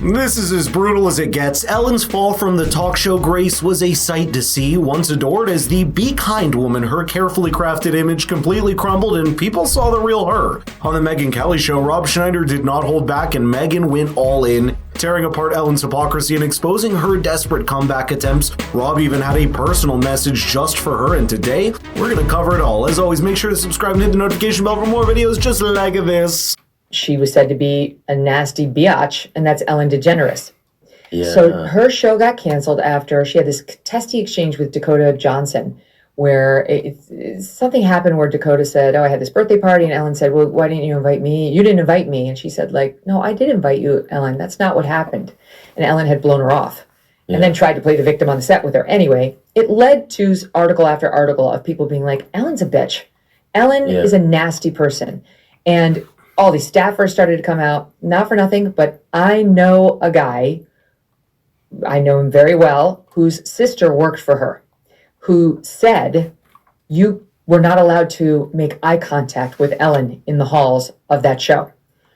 This is as brutal as it gets. Ellen's fall from the talk show grace was a sight to see. Once adored as the be kind woman, her carefully crafted image completely crumbled and people saw the real her. On the Megyn Kelly show, Rob Schneider did not hold back and Megyn went all in, tearing apart Ellen's hypocrisy and exposing her desperate comeback attempts. Rob even had a personal message just for her, and today, we're going to cover it all. As always, make sure to subscribe and hit the notification bell for more videos just like this. She was said to be a nasty biatch, and that's Ellen DeGeneres. Yeah. So her show got canceled after she had this testy exchange with Dakota Johnson, where something happened where Dakota said, I had this birthday party, and Ellen said, well, why didn't you invite me? You didn't invite me. And she said, no, I did invite you, Ellen. That's not what happened. And Ellen had blown her off and then tried to play the victim on the set with her. Anyway, it led to article after article of people being like, Ellen's a bitch. Ellen is a nasty person. And all these staffers started to come out, not for nothing, but I know a guy, I know him very well, whose sister worked for her, who said, you were not allowed to make eye contact with Ellen in the halls of that show.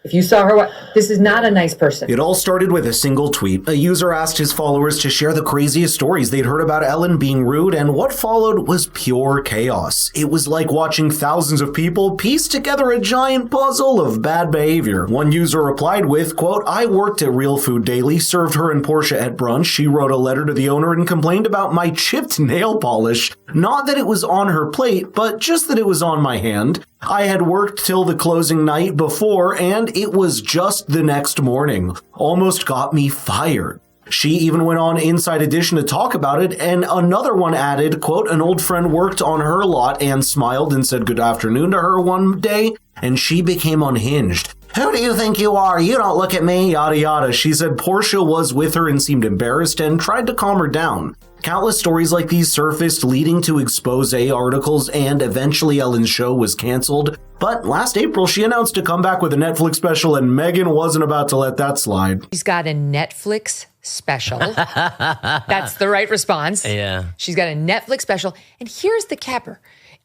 If you saw her, this is not a nice person. It all started with a single tweet. A user asked his followers to share the craziest stories they'd heard about Ellen being rude, and what followed was pure chaos. It was like watching thousands of people piece together a giant puzzle of bad behavior. One user replied with, quote, I worked at Real Food Daily, served her and Portia at brunch. She wrote a letter to the owner and complained about my chipped nail polish. Not that it was on her plate, but just that it was on my hand. I had worked till the closing night before, and it was just the next morning. Almost got me fired. She even went on Inside Edition to talk about it, and another one added, quote, an old friend worked on her lot and smiled and said good afternoon to her one day, and she became unhinged. Who do you think you are? You don't look at me, yada yada. She said Portia was with her and seemed embarrassed and tried to calm her down. Countless stories like these surfaced, leading to expose articles, and eventually Ellen's show was canceled. But last April, she announced a comeback with a Netflix special, and Megyn wasn't about to let that slide. She's got a Netflix special. That's the right response. Yeah. She's got a Netflix special. And here's the capper.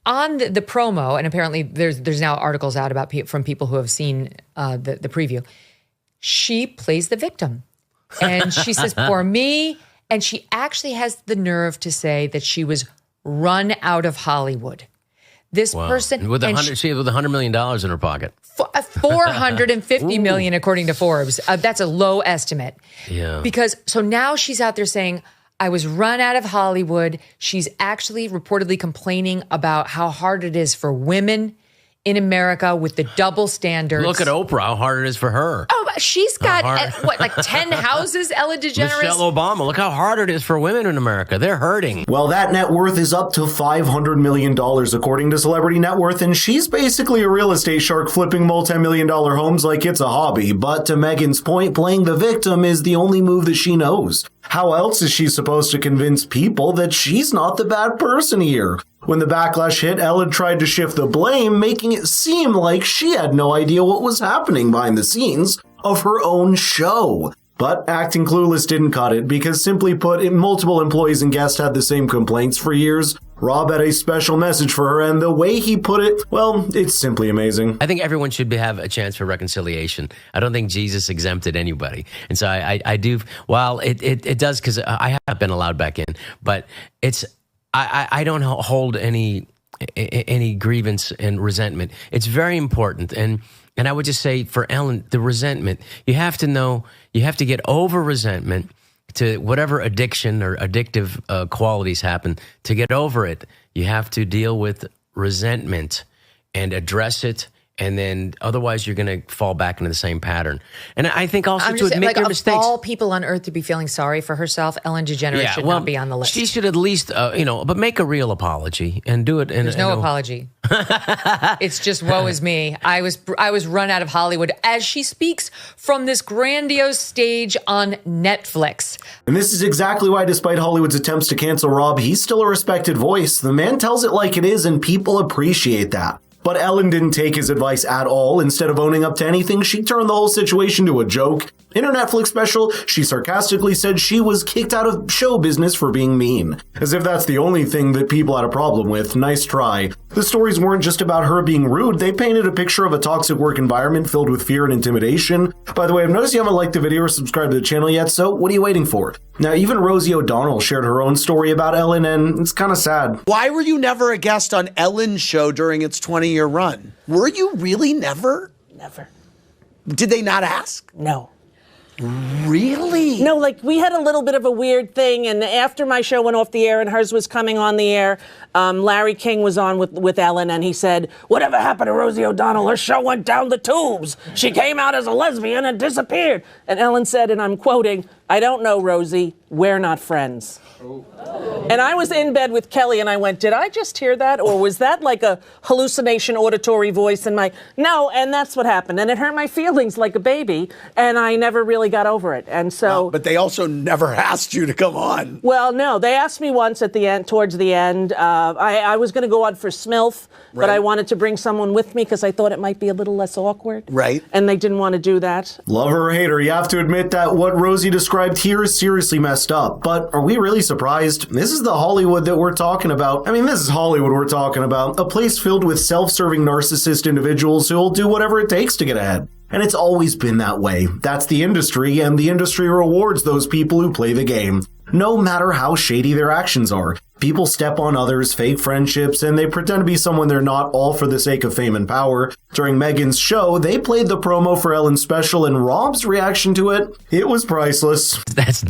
On the promo, and apparently there's now articles out about from people who have seen the preview, she plays the victim. And she says, poor me. And she actually has the nerve to say that she was run out of Hollywood. This person with $100 million in her pocket. $450 million, according to Forbes. That's a low estimate. Yeah. Because so now she's out there saying, I was run out of Hollywood. She's actually reportedly complaining about how hard it is for women in America with the double standards. Look at Oprah, how hard it is for her. Oh, she's got, 10 houses, Ellen DeGeneres? Michelle Obama, look how hard it is for women in America. They're hurting. Well, that net worth is up to $500 million, according to Celebrity Net Worth, and she's basically a real estate shark flipping multi-million-dollar homes like it's a hobby. But to Megyn's point, playing the victim is the only move that she knows. How else is she supposed to convince people that she's not the bad person here? When the backlash hit, Ellen tried to shift the blame, making it seem like she had no idea what was happening behind the scenes of her own show. But acting clueless didn't cut it, because simply put, multiple employees and guests had the same complaints for years. Rob had a special message for her, and the way he put it, well, it's simply amazing. I think everyone should have a chance for reconciliation. I don't think Jesus exempted anybody. And so I do, while it does, because I have been allowed back in, but I don't hold any grievance and resentment. It's very important. And I would just say for Ellen, the resentment, you have to know, you have to get over resentment to whatever addiction or addictive qualities happen. To get over it, you have to deal with resentment and address it. And then otherwise you're going to fall back into the same pattern. And I think also to admit your mistakes. Of all people on earth to be feeling sorry for herself, Ellen DeGeneres should not be on the list. She should at least, but make a real apology and do it. There's no apology. It's just woe is me. I was run out of Hollywood as she speaks from this grandiose stage on Netflix. And this is exactly why, despite Hollywood's attempts to cancel Rob, he's still a respected voice. The man tells it like it is, and people appreciate that. But Ellen didn't take his advice at all. Instead of owning up to anything, she turned the whole situation to a joke. In her Netflix special, she sarcastically said she was kicked out of show business for being mean. As if that's the only thing that people had a problem with. Nice try. The stories weren't just about her being rude, they painted a picture of a toxic work environment filled with fear and intimidation. By the way, I've noticed you haven't liked the video or subscribed to the channel yet, so what are you waiting for? Now, even Rosie O'Donnell shared her own story about Ellen, and it's kind of sad. Why were you never a guest on Ellen's show during its 20-year run? Were you really never? Never. Did they not ask? No. Really? No, like we had a little bit of a weird thing, and after my show went off the air and hers was coming on the air, Larry King was on with Ellen, and he said, "Whatever happened to Rosie O'Donnell? Her show went down the tubes. She came out as a lesbian and disappeared." And Ellen said, and I'm quoting, "I don't know, Rosie. We're not friends." And I was in bed with Kelly, and I went, did I just hear that? Or was that like a hallucination auditory voice in my... No, and that's what happened. And it hurt my feelings like a baby, and I never really got over it. And so... But they also never asked you to come on. Well, no, they asked me once at the end, towards the end. I was going to go on for Smilf, but I wanted to bring someone with me because I thought it might be a little less awkward. Right. And they didn't want to do that. Love her or hate her, you have to admit that what Rosie described here is seriously messed up. But are we really surprised? This is the Hollywood that we're talking about. I mean, this is Hollywood we're talking about. A place filled with self-serving narcissist individuals who will do whatever it takes to get ahead. And it's always been that way. That's the industry, and the industry rewards those people who play the game. No matter how shady their actions are. People step on others, fake friendships, and they pretend to be someone they're not, all for the sake of fame and power. During Megyn's show, they played the promo for Ellen's special, and Rob's reaction to it was priceless. That's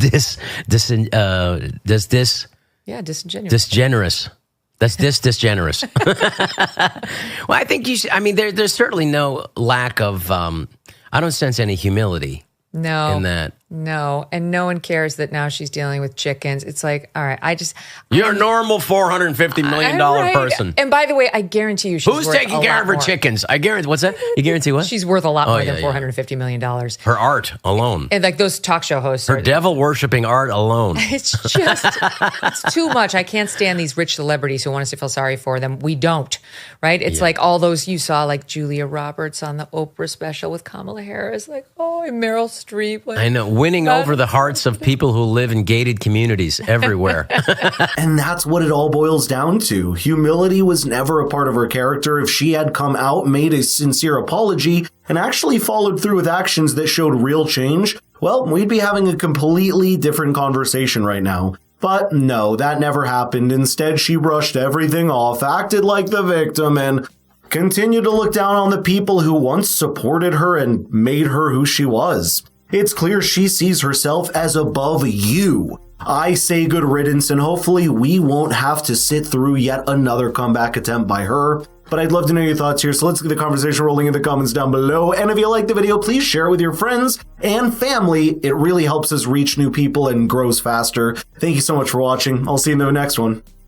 Yeah, disingenuous. disgenerous. That's disgenerous. Well, I think you should, I mean, there's certainly no lack of, I don't sense any humility No. in that. No, and no one cares that now she's dealing with chickens. It's like, all right, You're a normal $450 million Right. person. And by the way, I guarantee you she's Who's worth taking a care lot of her more. chickens? I guarantee, what's that? You guarantee what? She's worth a lot more yeah, than yeah. $450 million. Her art alone. And like those talk show hosts. Her devil-worshipping art alone. It's just, it's too much. I can't stand these rich celebrities who want us to feel sorry for them. We don't, right? It's like all those you saw, like Julia Roberts on the Oprah special with Kamala Harris, like, oh, and Meryl Streep. Like, I know, winning over the hearts of people who live in gated communities everywhere. And that's what it all boils down to. Humility was never a part of her character. If she had come out, made a sincere apology, and actually followed through with actions that showed real change, well, we'd be having a completely different conversation right now. But no, that never happened. Instead, she brushed everything off, acted like the victim, and continued to look down on the people who once supported her and made her who she was. It's clear she sees herself as above you. I say good riddance, and hopefully we won't have to sit through yet another comeback attempt by her. But I'd love to know your thoughts here, so let's get the conversation rolling in the comments down below. And if you like the video, please share it with your friends and family. It really helps us reach new people and grows faster. Thank you so much for watching. I'll see you in the next one.